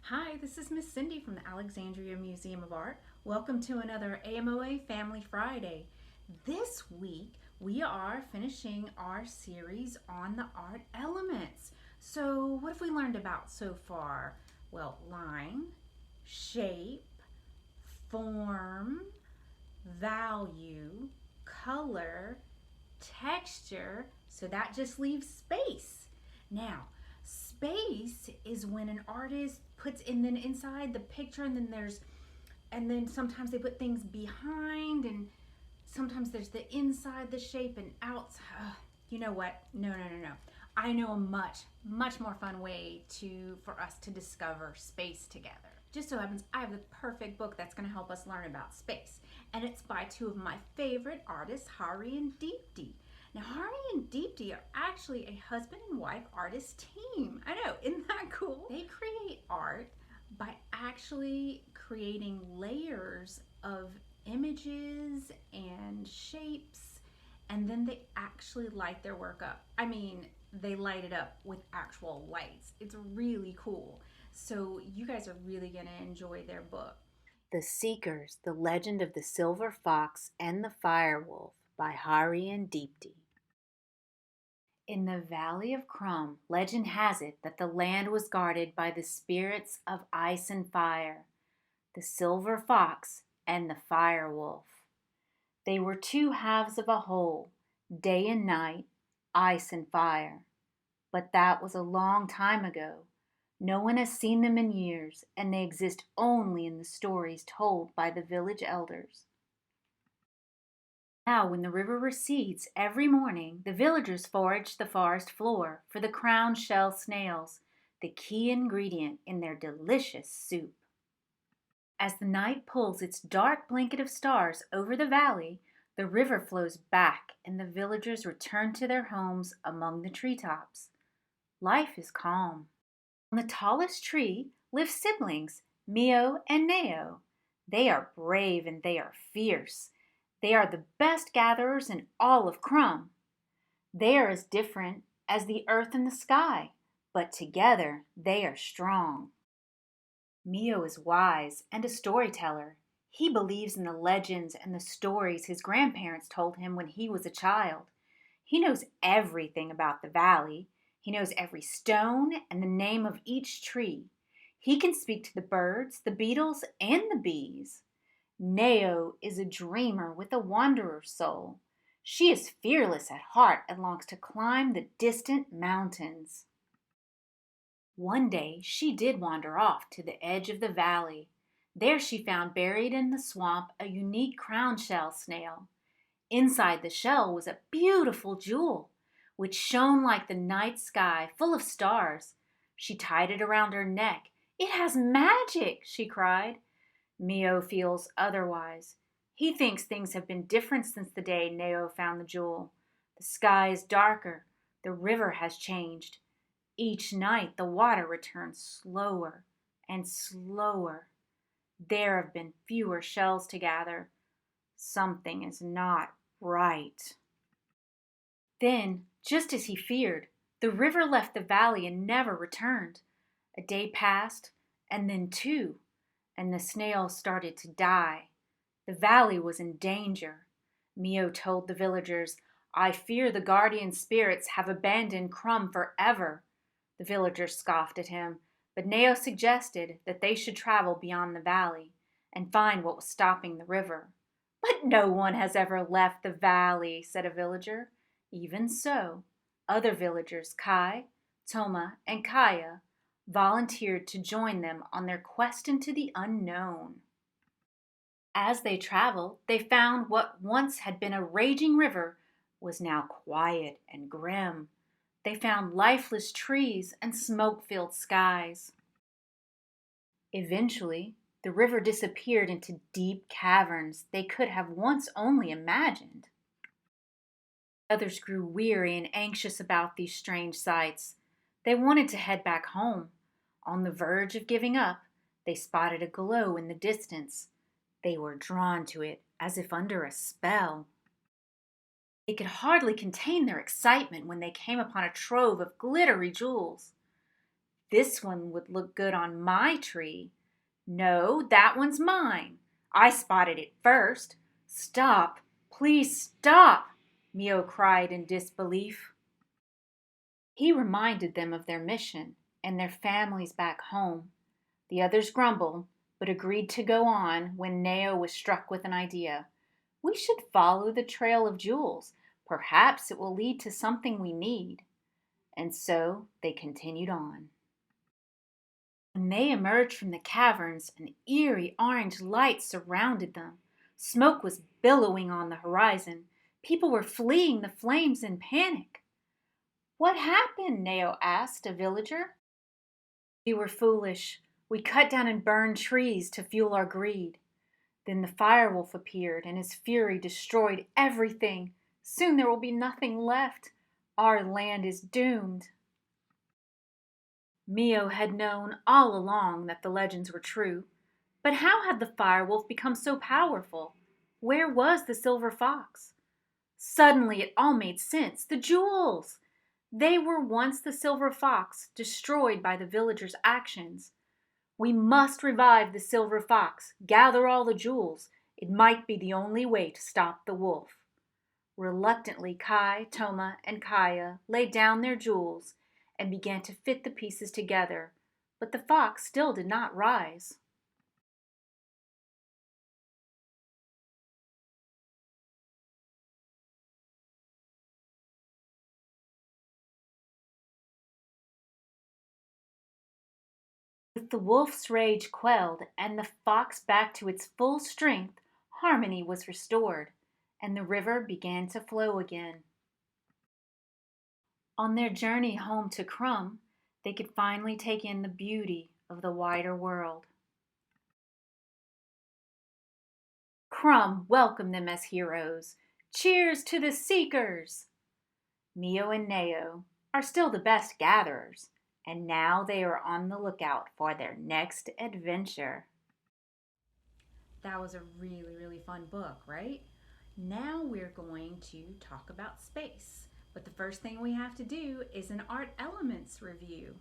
Hi, this is Miss Cindy from the Alexandria Museum of Art. Welcome to another AMoA Family Friday. This week we are finishing our series on the art elements. So what have we learned about so far? Well, line, shape, form, value, color, texture, so that just leaves space. Now, space is when an artist puts in then inside the picture and then sometimes they put things behind and sometimes there's the inside the shape and outside. You know what? No. I know a much more fun way for us to discover space together. Just so happens I have the perfect book that's going to help us learn about space. And it's by two of my favorite artists, Hari and Deepti. Now, Hari and Deepti are actually a husband and wife artist team. I know, isn't that cool? They create art by actually creating layers of images and shapes, and then they actually light their work up. I mean, they light it up with actual lights. It's really cool. So you guys are really going to enjoy their book. The Seekers, The Legend of the Silver Fox and the Firewolf by Hari and Deepti. In the Valley of Crum, legend has it that the land was guarded by the spirits of ice and fire, the silver fox and the fire wolf. They were two halves of a whole, day and night, ice and fire. But that was a long time ago. No one has seen them in years, and they exist only in the stories told by the village elders. Now, when the river recedes every morning, the villagers forage the forest floor for the crown shell snails, the key ingredient in their delicious soup. As the night pulls its dark blanket of stars over the valley, the river flows back and the villagers return to their homes among the treetops. Life is calm. On the tallest tree live siblings, Mio and Nao. They are brave and they are fierce. They are the best gatherers in all of Crum. They are as different as the earth and the sky, but together they are strong. Mio is wise and a storyteller. He believes in the legends and the stories his grandparents told him when he was a child. He knows everything about the valley. He knows every stone and the name of each tree. He can speak to the birds, the beetles, and the bees. Nao is a dreamer with a wanderer's soul. She is fearless at heart and longs to climb the distant mountains. One day she did wander off to the edge of the valley. There she found buried in the swamp a unique crown shell snail. Inside the shell was a beautiful jewel, which shone like the night sky, full of stars. She tied it around her neck. "It has magic," she cried. Mio feels otherwise. He thinks things have been different since the day Nao found the jewel. The sky is darker. The river has changed. Each night the water returns slower and slower. There have been fewer shells to gather. Something is not right. Then, just as he feared, the river left the valley and never returned. A day passed, and then two, and the snail started to die. The valley was in danger. Mio told the villagers, "I fear the guardian spirits have abandoned Crum forever." The villagers scoffed at him, but Nao suggested that they should travel beyond the valley and find what was stopping the river. "But no one has ever left the valley," said a villager. Even so, other villagers, Kai, Toma, and Kaya, volunteered to join them on their quest into the unknown. As they traveled, they found what once had been a raging river was now quiet and grim. They found lifeless trees and smoke-filled skies. Eventually, the river disappeared into deep caverns they could have once only imagined. Others grew weary and anxious about these strange sights. They wanted to head back home. On the verge of giving up, they spotted a glow in the distance. They were drawn to it as if under a spell. They could hardly contain their excitement when they came upon a trove of glittery jewels. This one would look good on my tree. No, that one's mine. I spotted it first. Stop, please stop, Mio cried in disbelief. He reminded them of their mission and their families back home. The others grumbled, but agreed to go on when Nao was struck with an idea. We should follow the trail of jewels. Perhaps it will lead to something we need. And so they continued on. When they emerged from the caverns, an eerie orange light surrounded them. Smoke was billowing on the horizon. People were fleeing the flames in panic. What happened? Nao asked a villager. We were foolish. We cut down and burned trees to fuel our greed. Then the firewolf appeared, and his fury destroyed everything. Soon there will be nothing left. Our land is doomed. Mio had known all along that the legends were true. But how had the firewolf become so powerful? Where was the silver fox? Suddenly it all made sense. The jewels! They were once the silver fox, destroyed by the villagers' actions. We must revive the silver fox, gather all the jewels. It might be the only way to stop the wolf. Reluctantly, Kai, Toma, and Kaya laid down their jewels and began to fit the pieces together, but the fox still did not rise. With the wolf's rage quelled and the fox back to its full strength, harmony was restored, and the river began to flow again. On their journey home to Crum, they could finally take in the beauty of the wider world. Crum welcomed them as heroes. Cheers to the seekers! Mio and Nao are still the best gatherers, and now they are on the lookout for their next adventure. That was a really, really fun book, right? Now we're going to talk about space. But the first thing we have to do is an art elements review.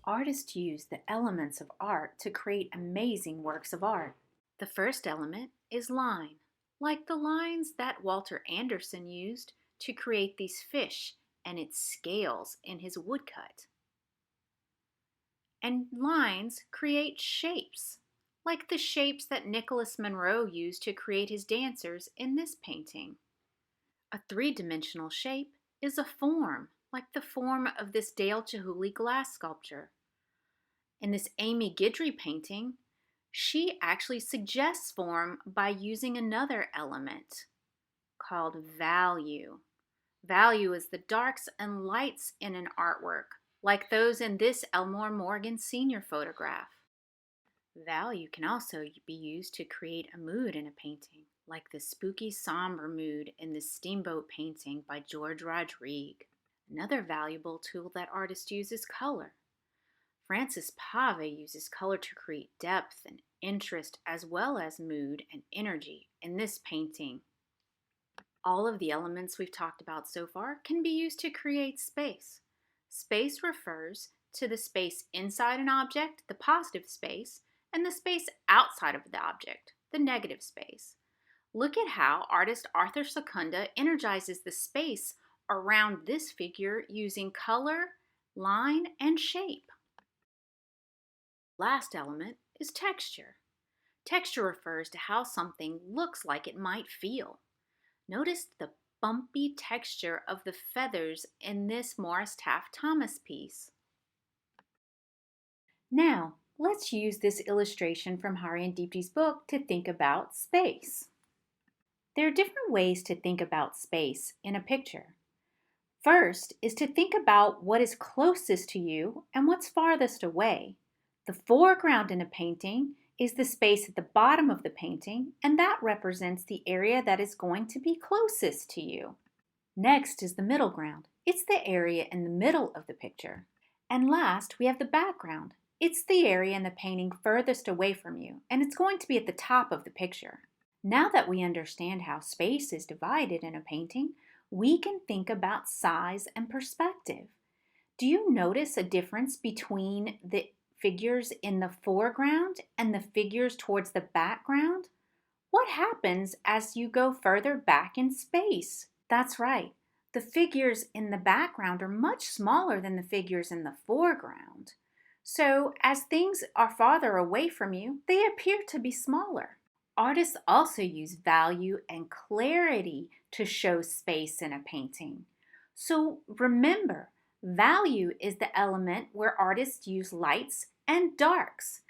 Artists use the elements of art to create amazing works of art. The first element is line, like the lines that Walter Anderson used to create these fish and its scales in his woodcut. And lines create shapes, like the shapes that Nicholas Monroe used to create his dancers in this painting. A three-dimensional shape is a form, like the form of this Dale Chihuly glass sculpture. In this Amy Guidry painting, she actually suggests form by using another element called value. Value is the darks and lights in an artwork, like those in this Elmore Morgan Sr. photograph. Value can also be used to create a mood in a painting, like the spooky somber mood in the Steamboat painting by George Rodrigue. Another valuable tool that artists use is color. Francis Pave uses color to create depth and interest as well as mood and energy in this painting. All of the elements we've talked about so far can be used to create space. Space refers to the space inside an object, the positive space, and the space outside of the object, the negative space. Look at how artist Arthur Secunda energizes the space around this figure using color, line, and shape. Last element is texture. Texture refers to how something looks like it might feel. Notice the bumpy texture of the feathers in this Morris Taft Thomas piece. Now, let's use this illustration from Hari and Deepti's book to think about space. There are different ways to think about space in a picture. First is to think about what is closest to you and what's farthest away. The foreground in a painting is the space at the bottom of the painting, and that represents the area that is going to be closest to you. Next is the middle ground. It's the area in the middle of the picture. And last, we have the background. It's the area in the painting furthest away from you, and it's going to be at the top of the picture. Now that we understand how space is divided in a painting, we can think about size and perspective. Do you notice a difference between the figures in the foreground and the figures towards the background? What happens as you go further back in space? That's right. The figures in the background are much smaller than the figures in the foreground. So, as things are farther away from you, they appear to be smaller. Artists also use value and clarity to show space in a painting. So, remember, value is the element where artists use lights and darks.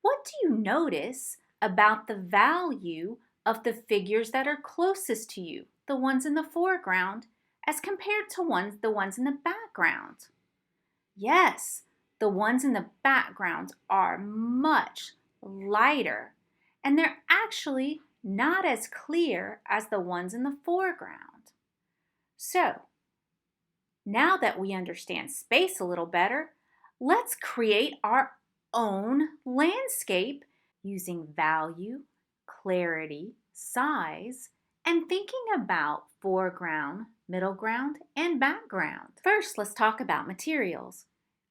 What do you notice about the value of the figures that are closest to you, the ones in the foreground, as compared to the ones in the background? Yes, the ones in the background are much lighter, and they're actually not as clear as the ones in the foreground. So, now that we understand space a little better, let's create our own landscape using value, clarity, size, and thinking about foreground, middle ground, and background. First, let's talk about materials.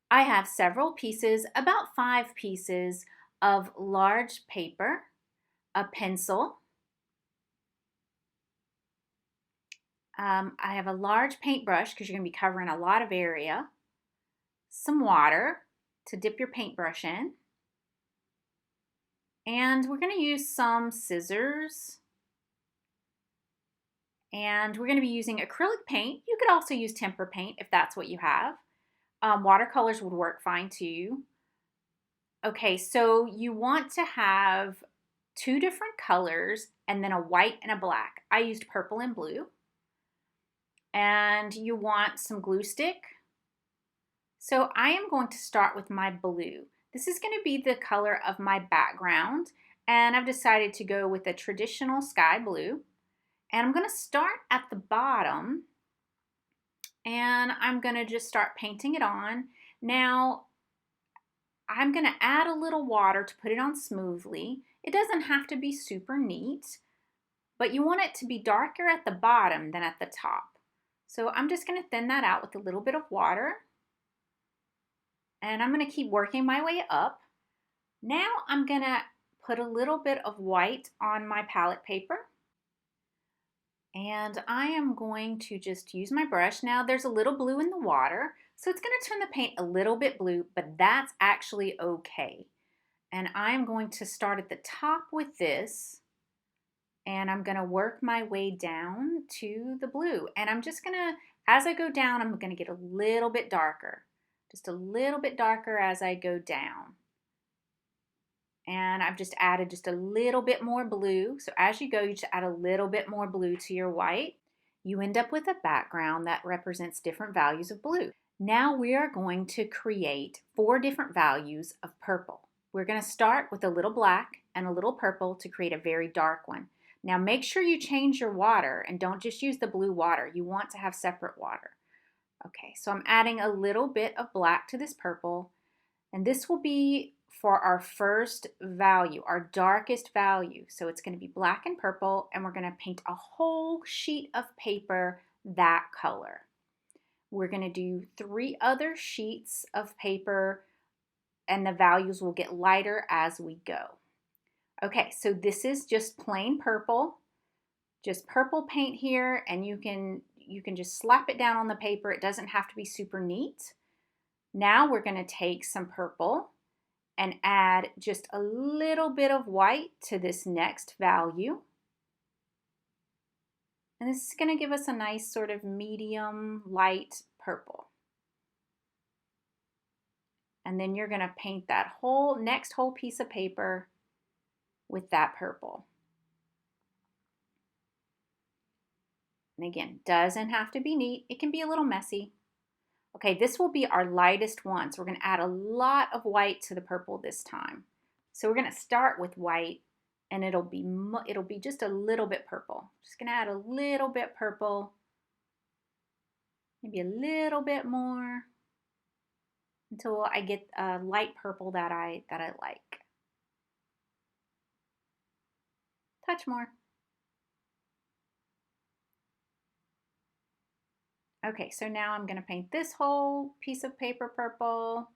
I have several pieces, about 5 pieces of large paper, a pencil. I have a large paintbrush because you're going to be covering a lot of area, some water to dip your paintbrush in, and we're going to use some scissors, and we're going to be using acrylic paint. You could also use tempera paint if that's what you have. Watercolors would work fine too. Okay, so you want to have 2 different colors and then a white and a black. I used purple and blue. And you want some glue stick. So I am going to start with my blue. This is going to be the color of my background, and I've decided to go with a traditional sky blue. And I'm going to start at the bottom, and I'm going to just start painting it on. Now, I'm going to add a little water to put it on smoothly. It doesn't have to be super neat, but you want it to be darker at the bottom than at the top. So I'm just going to thin that out with a little bit of water. And I'm going to keep working my way up. Now I'm going to put a little bit of white on my palette paper. And I am going to just use my brush. Now there's a little blue in the water, so it's going to turn the paint a little bit blue, but that's actually okay. And I'm going to start at the top with this. And I'm going to work my way down to the blue. And I'm just going to, as I go down, I'm going to get a little bit darker. Just a little bit darker as I go down. And I've just added just a little bit more blue. So as you go, you just add a little bit more blue to your white. You end up with a background that represents different values of blue. Now we are going to create 4 different values of purple. We're going to start with a little black and a little purple to create a very dark one. Now make sure you change your water and don't just use the blue water. You want to have separate water. Okay, so I'm adding a little bit of black to this purple, and this will be for our first value, our darkest value. So it's going to be black and purple, and we're going to paint a whole sheet of paper that color. We're going to do 3 other sheets of paper, and the values will get lighter as we go. Okay, so this is just plain purple, just purple paint here, and you can just slap it down on the paper. It doesn't have to be super neat. Now we're going to take some purple and add just a little bit of white to this next value. And this is going to give us a nice sort of medium light purple. And then you're going to paint that next whole piece of paper with that purple. And again, doesn't have to be neat. It can be a little messy. Okay, this will be our lightest one. So we're going to add a lot of white to the purple this time. So we're going to start with white, and it'll be just a little bit purple. Just going to add a little bit purple, maybe a little bit more, until I get a light purple that I like. Touch more. Okay, so now I'm going to paint this whole piece of paper purple.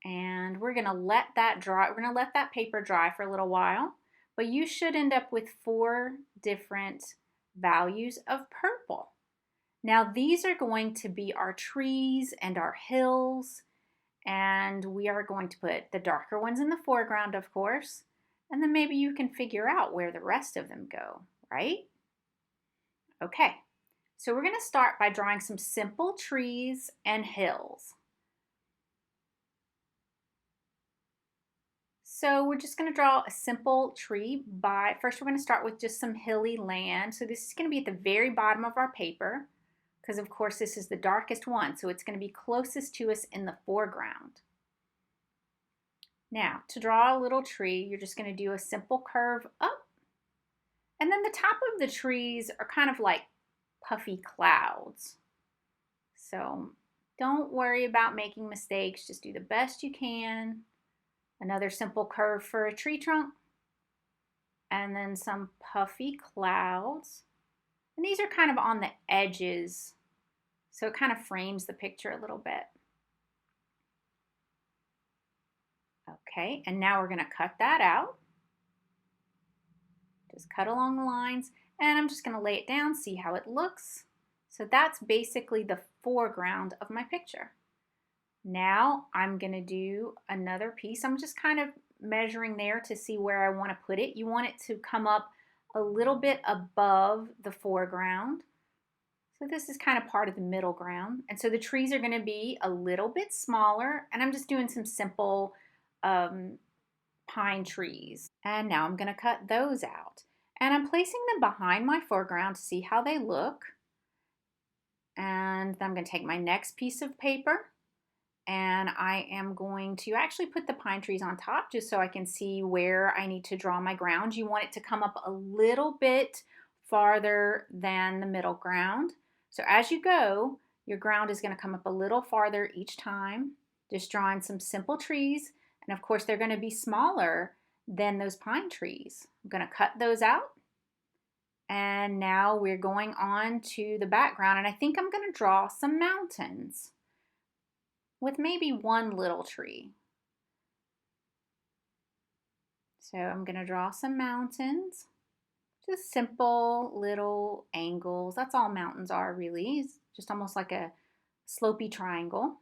And we're going to let that dry. We're going to let that paper dry for a little while. But you should end up with 4 different values of purple. Now these are going to be our trees and our hills. And we are going to put the darker ones in the foreground, of course. And then maybe you can figure out where the rest of them go, right? Okay, so we're going to start by drawing some simple trees and hills. So we're just going to draw a simple tree first we're going to start with just some hilly land. So this is going to be at the very bottom of our paper because of course this is the darkest one. So it's going to be closest to us in the foreground. Now to draw a little tree, you're just going to do a simple curve up. And then the top of the trees are kind of like puffy clouds. So don't worry about making mistakes. Just do the best you can. Another simple curve for a tree trunk. And then some puffy clouds. And these are kind of on the edges. So it kind of frames the picture a little bit. Okay, and now we're going to cut that out. Just cut along the lines. And I'm just going to lay it down, see how it looks. So that's basically the foreground of my picture. Now I'm going to do another piece. I'm just kind of measuring there to see where I want to put it. You want it to come up a little bit above the foreground. So this is kind of part of the middle ground. And so the trees are going to be a little bit smaller. And I'm just doing some simple pine trees. And now I'm going to cut those out. And I'm placing them behind my foreground to see how they look. And then I'm going to take my next piece of paper. And I am going to actually put the pine trees on top just so I can see where I need to draw my ground. You want it to come up a little bit farther than the middle ground. So as you go, your ground is going to come up a little farther each time. Just drawing some simple trees. And of course, they're going to be smaller than those pine trees. I'm going to cut those out. And now we're going on to the background. And I think I'm going to draw some mountains with maybe one little tree. So I'm going to draw some mountains, just simple little angles. That's all mountains are really. It's just almost like a slopey triangle.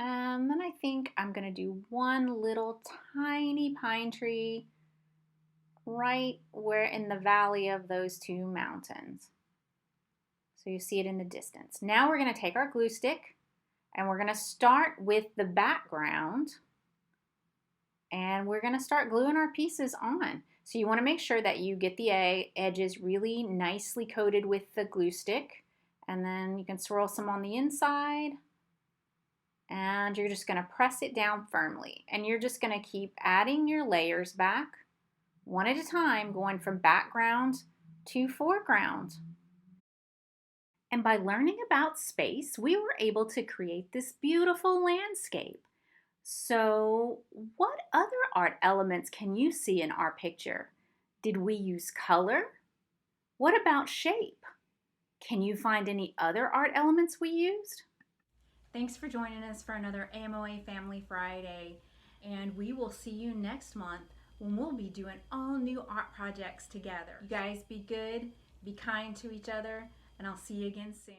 And then I think I'm going to do one little tiny pine tree right where in the valley of those 2 mountains. So you see it in the distance. Now we're going to take our glue stick and we're going to start with the background and we're going to start gluing our pieces on. So you want to make sure that you get the edges really nicely coated with the glue stick, and then you can swirl some on the inside. And you're just going to press it down firmly. And you're just going to keep adding your layers back one at a time, going from background to foreground. And by learning about space, we were able to create this beautiful landscape. So what other art elements can you see in our picture? Did we use color? What about shape? Can you find any other art elements we used? Thanks for joining us for another AMoA Family Friday. And we will see you next month when we'll be doing all new art projects together. You guys be good, be kind to each other, and I'll see you again soon.